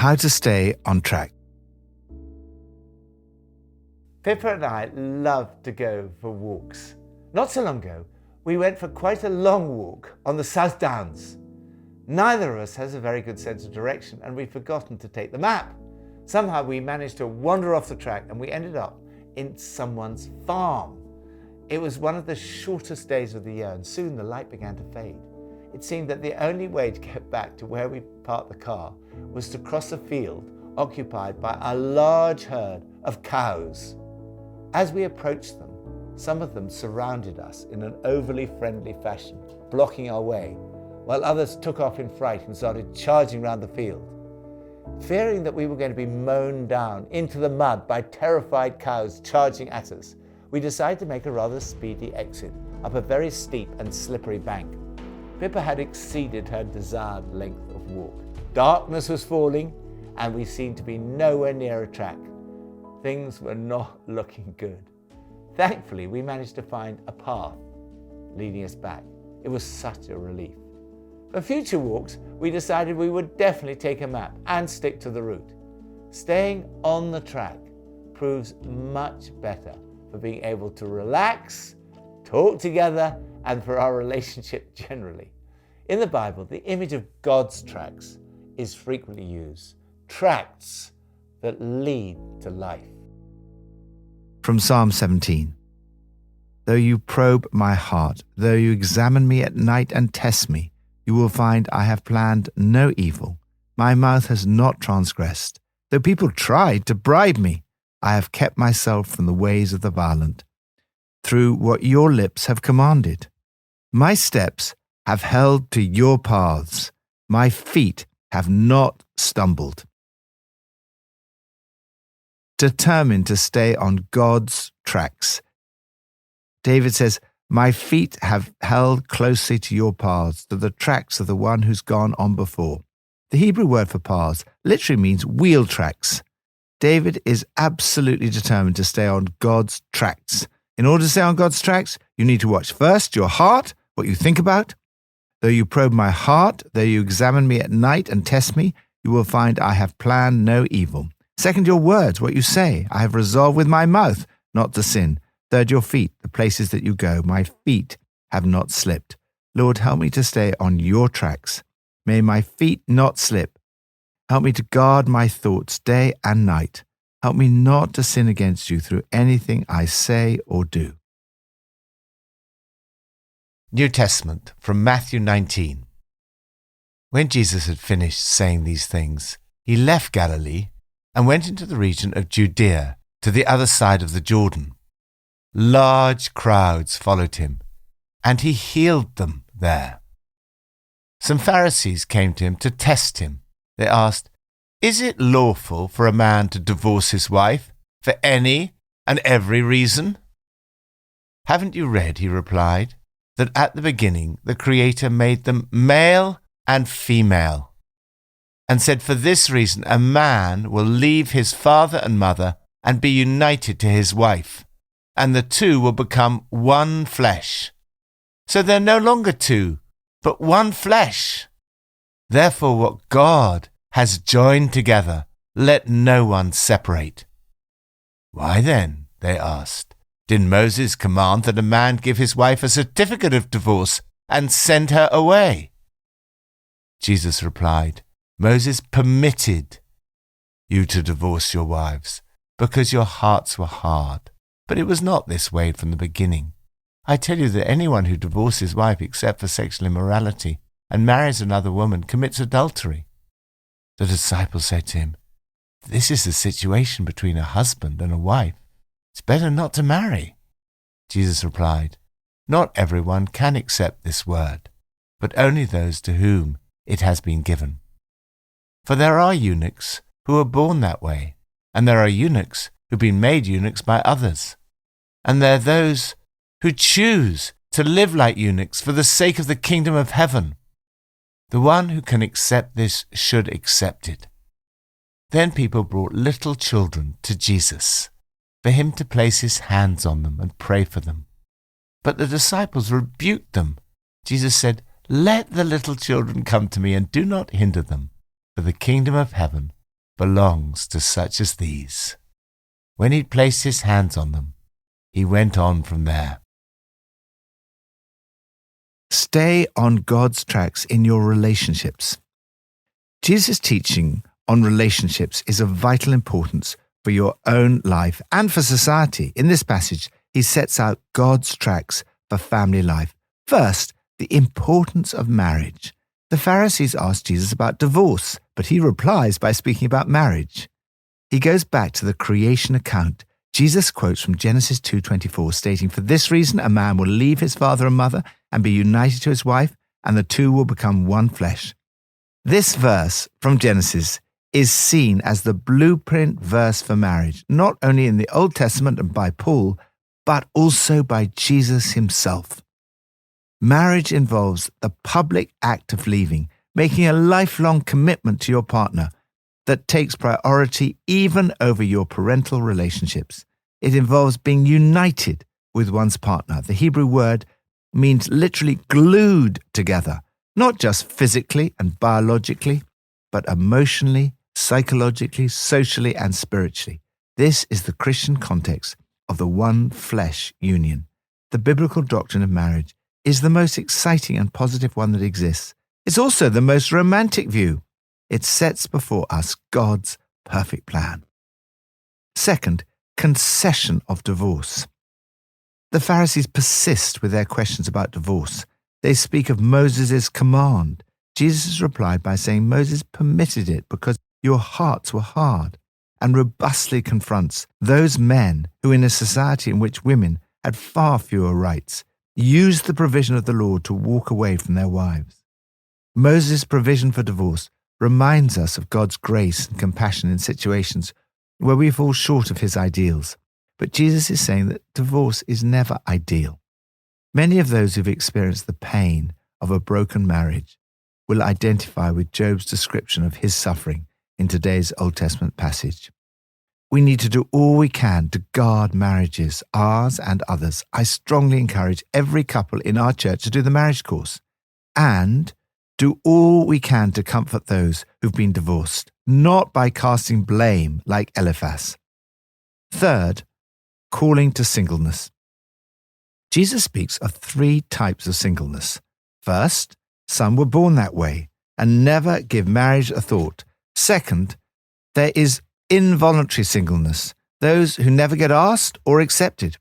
How to stay on track. Pippa and I love to go for walks. Not so long ago, we went for quite a long walk on the South Downs. Neither of us has a very good sense of direction, and we'd forgotten to take the map. Somehow we managed to wander off the track and we ended up in someone's farm. It was one of the shortest days of the year, and soon the light began to fade. It seemed that the only way to get back to where we parked the car was to cross a field occupied by a large herd of cows. As we approached them, some of them surrounded us in an overly friendly fashion, blocking our way, while others took off in fright and started charging round the field. Fearing that we were going to be mown down into the mud by terrified cows charging at us, we decided to make a rather speedy exit up a very steep and slippery bank. Pippa had exceeded her desired length of walk. Darkness was falling, and we seemed to be nowhere near a track. Things were not looking good. Thankfully, we managed to find a path leading us back. It was such a relief. For future walks, we decided we would definitely take a map and stick to the route. Staying on the track proves much better for being able to relax, talk together, and for our relationship generally. In the Bible, the image of God's tracks is frequently used. Tracts that lead to life. From Psalm 17. Though you probe my heart, though you examine me at night and test me, you will find I have planned no evil. My mouth has not transgressed. Though people tried to bribe me, I have kept myself from the ways of the violent, through what your lips have commanded. My steps have held to your paths. My feet have not stumbled. Determined to stay on God's tracks. David says, my feet have held closely to your paths, to the tracks of the one who's gone on before. The Hebrew word for paths literally means wheel tracks. David is absolutely determined to stay on God's tracks. In order to stay on God's tracks, you need to watch first your heart, what you think about. Though you probe my heart, though you examine me at night and test me, you will find I have planned no evil. Second, your words, what you say. I have resolved with my mouth not to sin. Third, your feet, the places that you go. My feet have not slipped. Lord, help me to stay on your tracks. May my feet not slip. Help me to guard my thoughts day and night. Help me not to sin against you through anything I say or do. New Testament from Matthew 19. When Jesus had finished saying these things, he left Galilee and went into the region of Judea to the other side of the Jordan. Large crowds followed him, and he healed them there. Some Pharisees came to him to test him. They asked, "Is it lawful for a man to divorce his wife for any and every reason?" "Haven't you read," he replied, "that at the beginning the Creator made them male and female, and said for this reason a man will leave his father and mother and be united to his wife, and the two will become one flesh. So they're no longer two, but one flesh. Therefore what God has joined together, let no one separate." "Why then," they asked, "did Moses command that a man give his wife a certificate of divorce and send her away?" Jesus replied, "Moses permitted you to divorce your wives because your hearts were hard, but it was not this way from the beginning. I tell you that anyone who divorces his wife except for sexual immorality and marries another woman commits adultery." The disciples said to him, "This is the situation between a husband and a wife. It's better not to marry." Jesus replied, "Not everyone can accept this word, but only those to whom it has been given. For there are eunuchs who are born that way, and there are eunuchs who've been made eunuchs by others. And there are those who choose to live like eunuchs for the sake of the kingdom of heaven. The one who can accept this should accept it." Then people brought little children to Jesus, for him to place his hands on them and pray for them. But the disciples rebuked them. Jesus said, "Let the little children come to me and do not hinder them, for the kingdom of heaven belongs to such as these. When he'd placed his hands on them, he went on from there. Stay on God's tracks in your relationships. Jesus' teaching on relationships is of vital importance for your own life and for society. In this passage, he sets out God's tracks for family life. First, the importance of marriage. The Pharisees asked Jesus about divorce, but he replies by speaking about marriage. He goes back to the creation account. Jesus quotes from Genesis 2:24, stating, "For this reason a man will leave his father and mother and be united to his wife, and the two will become one flesh." This verse from Genesis is seen as the blueprint verse for marriage, not only in the Old Testament and by Paul, but also by Jesus himself. Marriage involves the public act of leaving, making a lifelong commitment to your partner that takes priority even over your parental relationships. It involves being united with one's partner. The Hebrew word means literally glued together, not just physically and biologically, but emotionally, psychologically, socially, and spiritually. This is the Christian context of the one flesh union. The biblical doctrine of marriage is the most exciting and positive one that exists. It's also the most romantic view. It sets before us God's perfect plan. Second, concession of divorce. The Pharisees persist with their questions about divorce. They speak of Moses' command. Jesus replied by saying Moses permitted it because your hearts were hard, and robustly confronts those men who, in a society in which women had far fewer rights, used the provision of the law to walk away from their wives. Moses' provision for divorce reminds us of God's grace and compassion in situations where we fall short of his ideals. But Jesus is saying that divorce is never ideal. Many of those who've experienced the pain of a broken marriage will identify with Job's description of his suffering in today's Old Testament passage. We need to do all we can to guard marriages, ours and others. I strongly encourage every couple in our church to do the marriage course and do all we can to comfort those who've been divorced, not by casting blame like Eliphaz. Third, calling to singleness. Jesus speaks of 3 types of singleness. First, some were born that way and never give marriage a thought. Second, there is involuntary singleness, those who never get asked or accepted.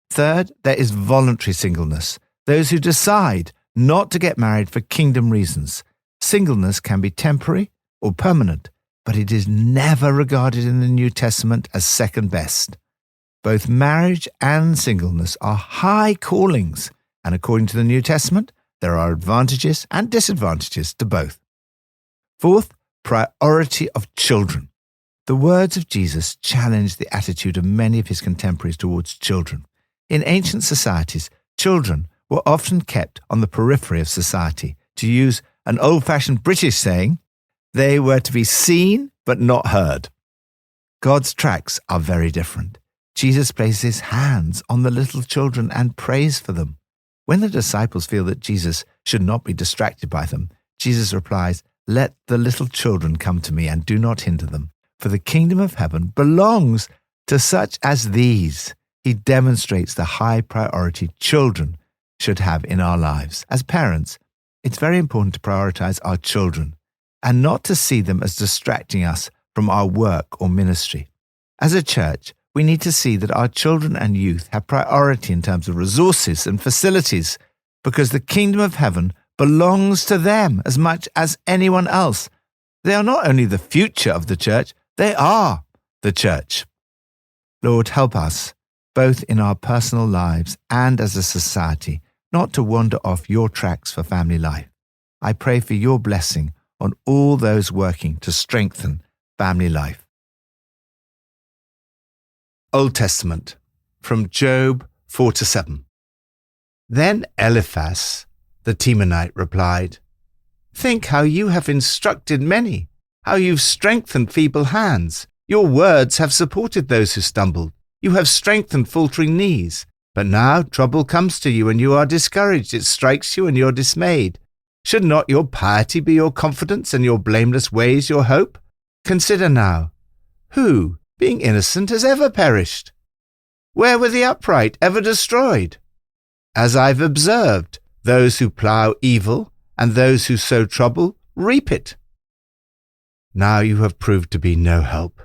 Third, there is voluntary singleness, those who decide not to get married for kingdom reasons. Singleness can be temporary or permanent, but it is never regarded in the New Testament as second best. Both marriage and singleness are high callings, and according to the New Testament, there are advantages and disadvantages to both. Fourth, priority of children. The words of Jesus challenge the attitude of many of his contemporaries towards children. In ancient societies, children were often kept on the periphery of society. To use an old-fashioned British saying, they were to be seen but not heard. God's tracks are very different. Jesus places his hands on the little children and prays for them. When the disciples feel that Jesus should not be distracted by them, Jesus replies, "Let the little children come to me and do not hinder them, for the kingdom of heaven belongs to such as these." He demonstrates the high priority children should have in our lives. As parents, it's very important to prioritize our children and not to see them as distracting us from our work or ministry. As a church, we need to see that our children and youth have priority in terms of resources and facilities because the kingdom of heaven belongs to them as much as anyone else. They are not only the future of the church, they are the church. Lord, help us, both in our personal lives and as a society, not to wander off your tracks for family life. I pray for your blessing on all those working to strengthen family life. Old Testament, from Job 4-7. Then Eliphaz, the Temanite, replied, "Think how you have instructed many, how you've strengthened feeble hands. Your words have supported those who stumbled. You have strengthened faltering knees. But now trouble comes to you and you are discouraged. It strikes you and you're dismayed. Should not your piety be your confidence and your blameless ways your hope? Consider now, who, being innocent, has ever perished? Where were the upright ever destroyed? As I've observed, those who plough evil and those who sow trouble reap it. Now you have proved to be no help.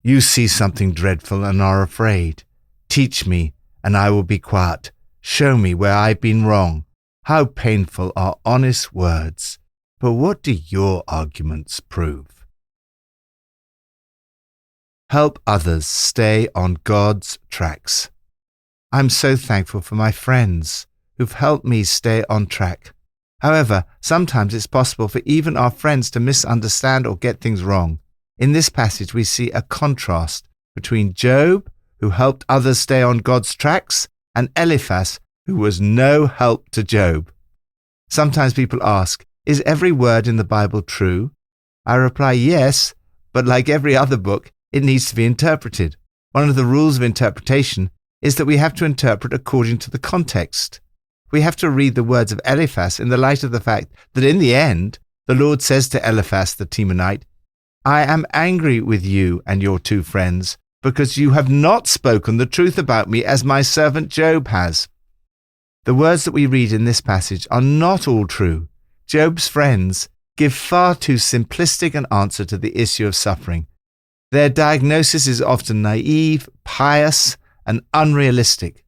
You see something dreadful and are afraid. Teach me, and I will be quiet. Show me where I've been wrong. How painful are honest words. But what do your arguments prove? Help others stay on God's tracks. I'm so thankful for my friends who've helped me stay on track. However, sometimes it's possible for even our friends to misunderstand or get things wrong. In this passage, we see a contrast between Job, who helped others stay on God's tracks, and Eliphaz, who was no help to Job. Sometimes people ask, is every word in the Bible true? I reply, yes, but like every other book, it needs to be interpreted. One of the rules of interpretation is that we have to interpret according to the context. We have to read the words of Eliphaz in the light of the fact that in the end, the Lord says to Eliphaz the Temanite, I am angry with you and your two friends, because you have not spoken the truth about me as my servant Job has. The words that we read in this passage are not all true. Job's friends give far too simplistic an answer to the issue of suffering. Their diagnosis is often naive, pious, and unrealistic.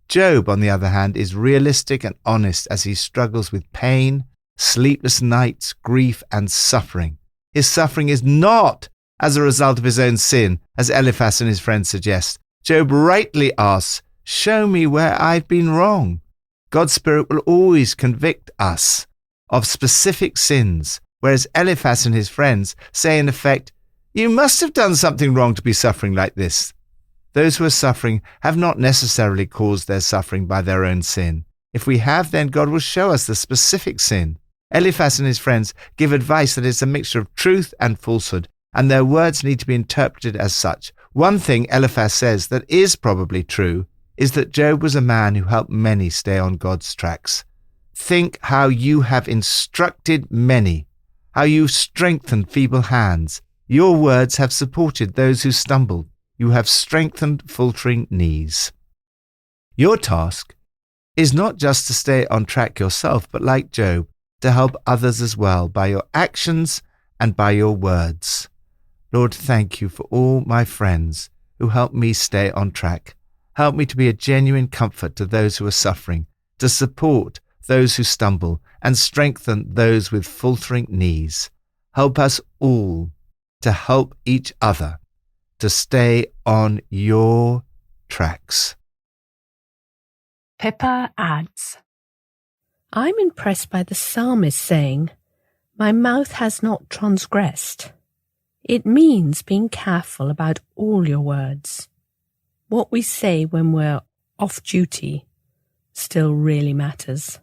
Job, on the other hand, is realistic and honest as he struggles with pain, sleepless nights, grief, and suffering. His suffering is not as a result of his own sin, as Eliphaz and his friends suggest. Job rightly asks, show me where I've been wrong. God's Spirit will always convict us of specific sins, whereas Eliphaz and his friends say in effect, you must have done something wrong to be suffering like this. Those who are suffering have not necessarily caused their suffering by their own sin. If we have, then God will show us the specific sin. Eliphaz and his friends give advice that it's a mixture of truth and falsehood, and their words need to be interpreted as such. One thing Eliphaz says that is probably true is that Job was a man who helped many stay on God's tracks. Think how you have instructed many, how you've strengthened feeble hands. Your words have supported those who stumbled. You have strengthened faltering knees. Your task is not just to stay on track yourself, but like Job, to help others as well by your actions and by your words. Lord, thank you for all my friends who help me stay on track. Help me to be a genuine comfort to those who are suffering, to support those who stumble, and strengthen those with faltering knees. Help us all to help each other to stay on your tracks. Pippa adds, I'm impressed by the psalmist saying, my mouth has not transgressed. It means being careful about all your words. What we say when we're off duty still really matters.